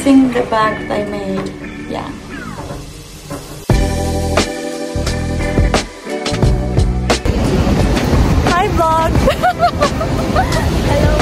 using the bag that I made. Yeah. Hi vlog! Hello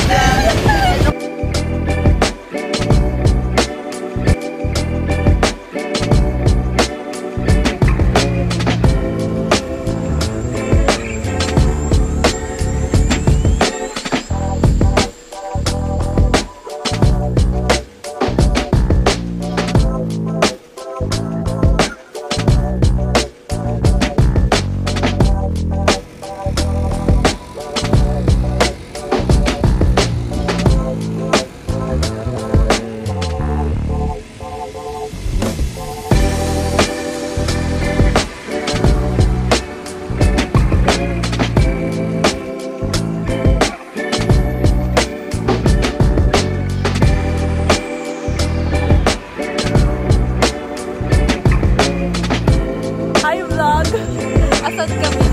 vlog! Asan kami?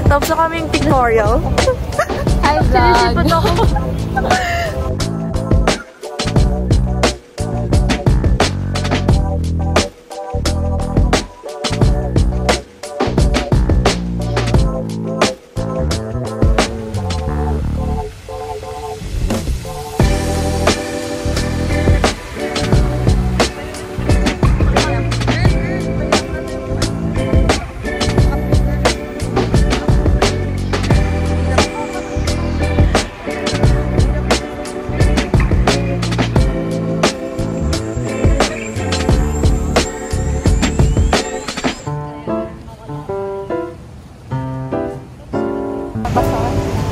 Tapos na kaming pictorial. Hi vlog!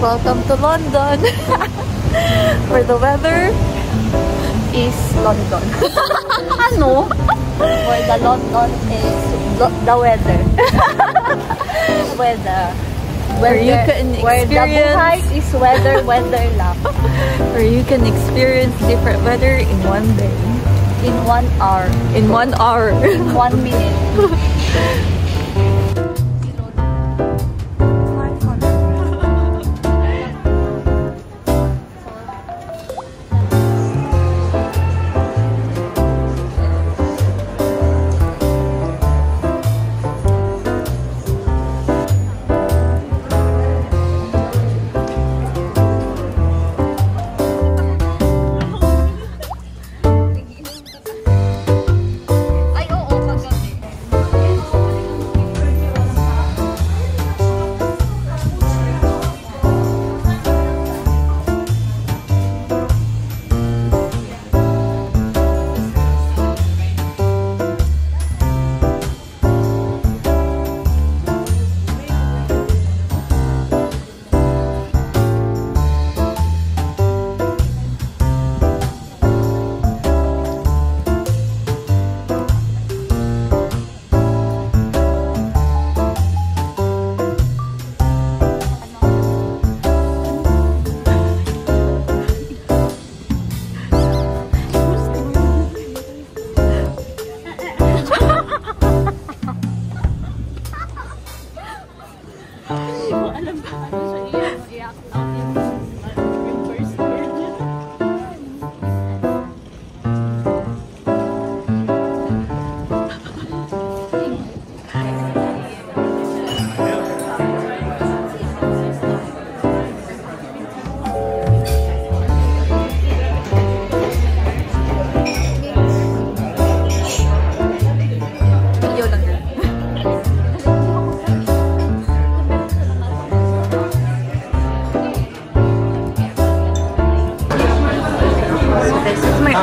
Welcome to London, where the weather is London. Ano? Where the London is the weather. Where you can where the buhay is weather lang. Where you can experience different weather in one day. In 1 hour. In 1 hour. In 1 minute.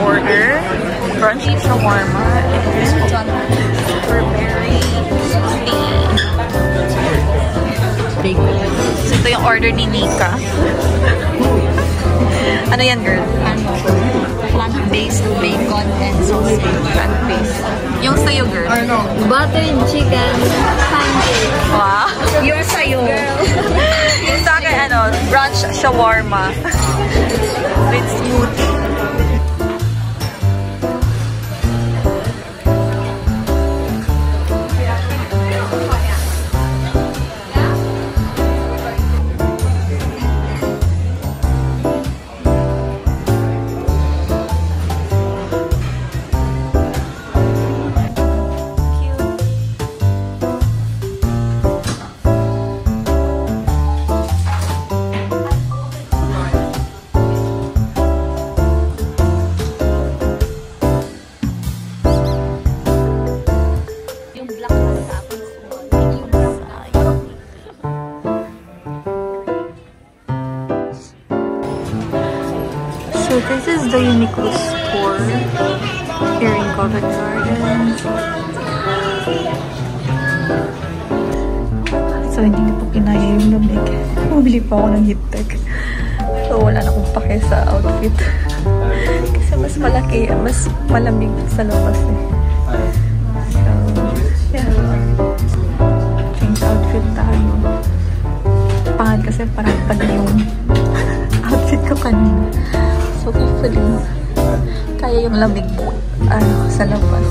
order. Brunch shawarma and strawberry tea. So ito yung order ni Nika. Ano yan, girl? Plant-based bacon and sausage. Plant-based. Yung sa'yo, girl? Butter and chicken pancake. Wow. Yung sa'yo. Yung sa akin, brunch shawarma. With smoothie. So this is the Uniqlo store here in Covent Garden. So hindi na po kinaya yung lamig. Bumili pa ako ng heat tech. So wala na akong pake sa outfit. Kasi mas malaki, mas malamig sa labas eh. So yeah. Change outfit tayo. Pangad kasi parang pala yung outfit ko kanina. So hopefully, kaya yung lamig sa labas.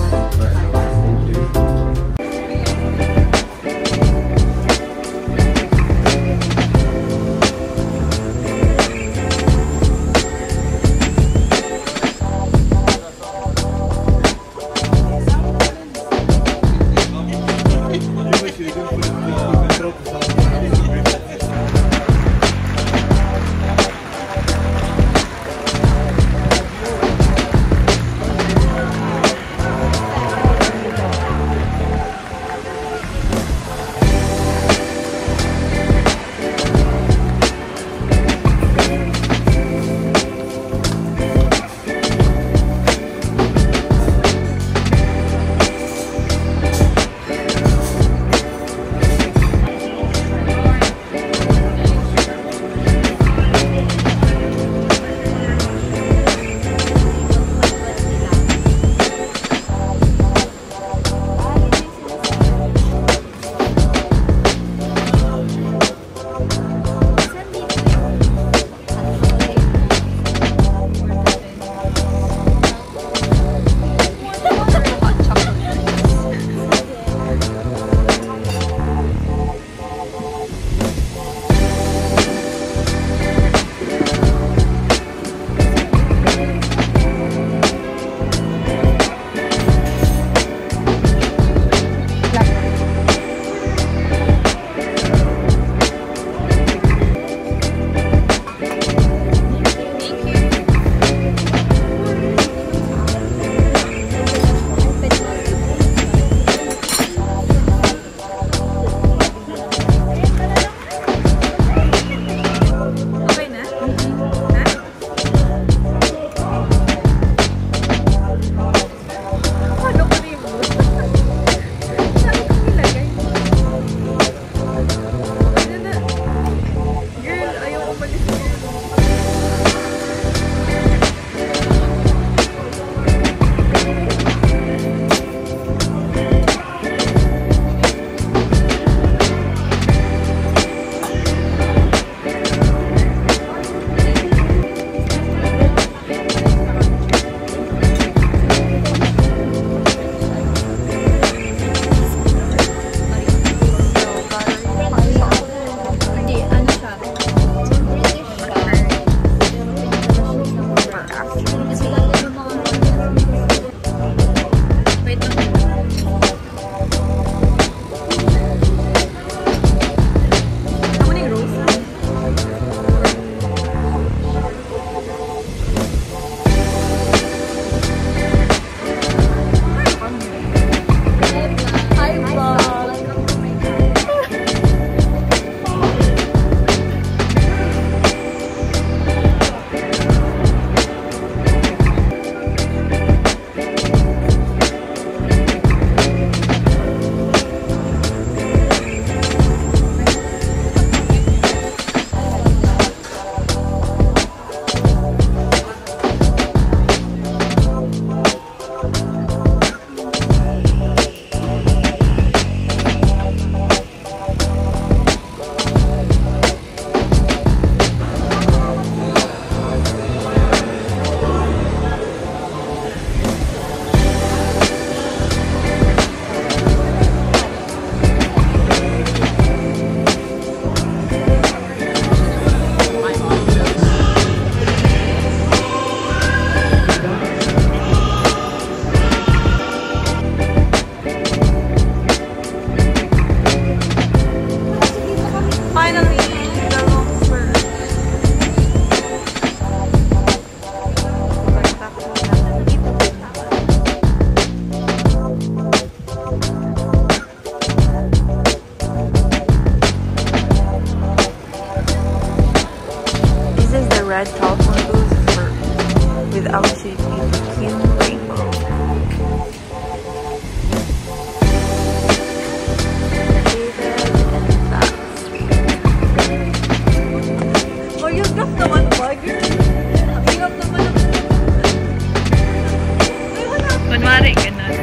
kunwari, ganun.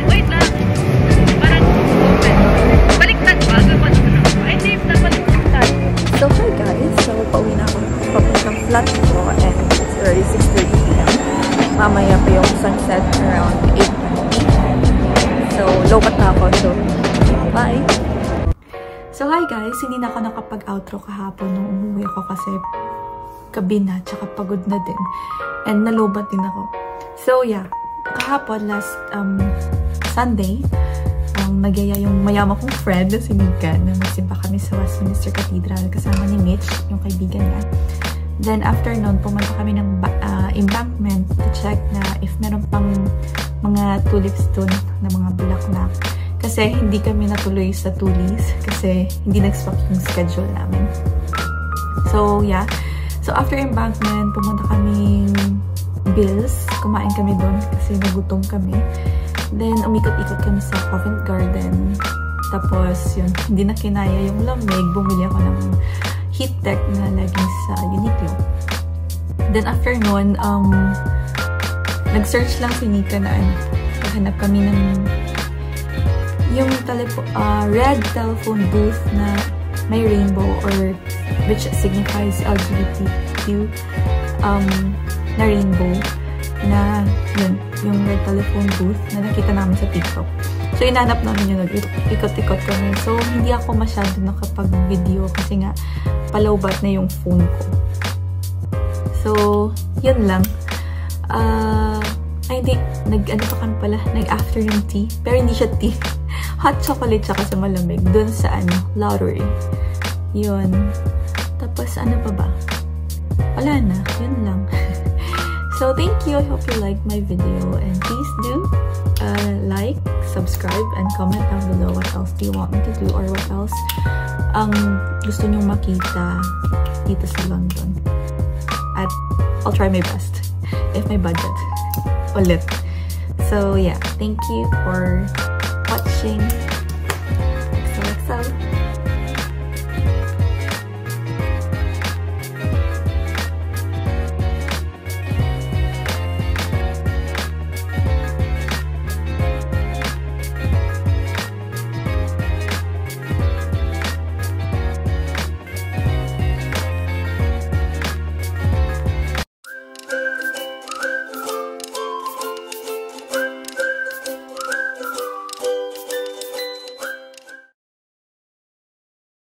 Wait lang. Parang open. Baliktad ba? Gawin ko na. Ay, hindi. Dapat baliktad. So, hi guys. So, pauwi na ako papuntang flat ko and it's already 6:30 p.m. Mamaya pa yung sunset around 8:20. So, low-cut na ako. So, bye! So, hi guys. Hindi na ako nakapag-outro kahapon nung umuwi ako kasi gabi na, tsaka pagod na din. And nalobat din ako. So, yeah. Kahapon, last Sunday, nagyaya yung mayama kong friend na si Nika na magsimba kami sa Westminster Cathedral kasama ni Mitch, yung kaibigan niya. Then, after nun, pumunta kami ng embankment to check na if meron pang mga tulips dun na mga bulaklak. Kasi hindi kami natuloy sa tulis kasi hindi nag-stock yung schedule namin. So, yeah. So, after embankment, pumunta kaming Bills. Kumain kami doon kasi nagutom kami. Then, umikot-ikot kami sa Covent Garden. Tapos, yun, hindi na kinaya yung lamig. Bumili ako ng heat tech na leggings sa Uniqlo. Then, after nun, nag-search lang si Nika na hanap kami ng yung red telephone booth na may rainbow or which signifies LGBTQ na rainbow na yun, yung red telephone booth na nakita namin sa TikTok. So, inanap namin yun, ikot-ikot kami. So, hindi ako masyado nakapag-video kasi nga palawbat na yung phone ko. So, yun lang. Ay, hindi. Nag-ano pa kami pala, nag-afternoon tea. Pero hindi siya tea. Hot chocolate tsaka sa malamig. Doon sa Lottery. Yun. Tapos, ano pa ba? Wala na. Yun lang. So, thank you. I hope you liked my video. And please do like, subscribe, and comment down below what else do you want me to do or what else ang gusto nyong makita dito sa London. At I'll try my best if may budget. Ulit. So, yeah. Thank you for watching. XOXO.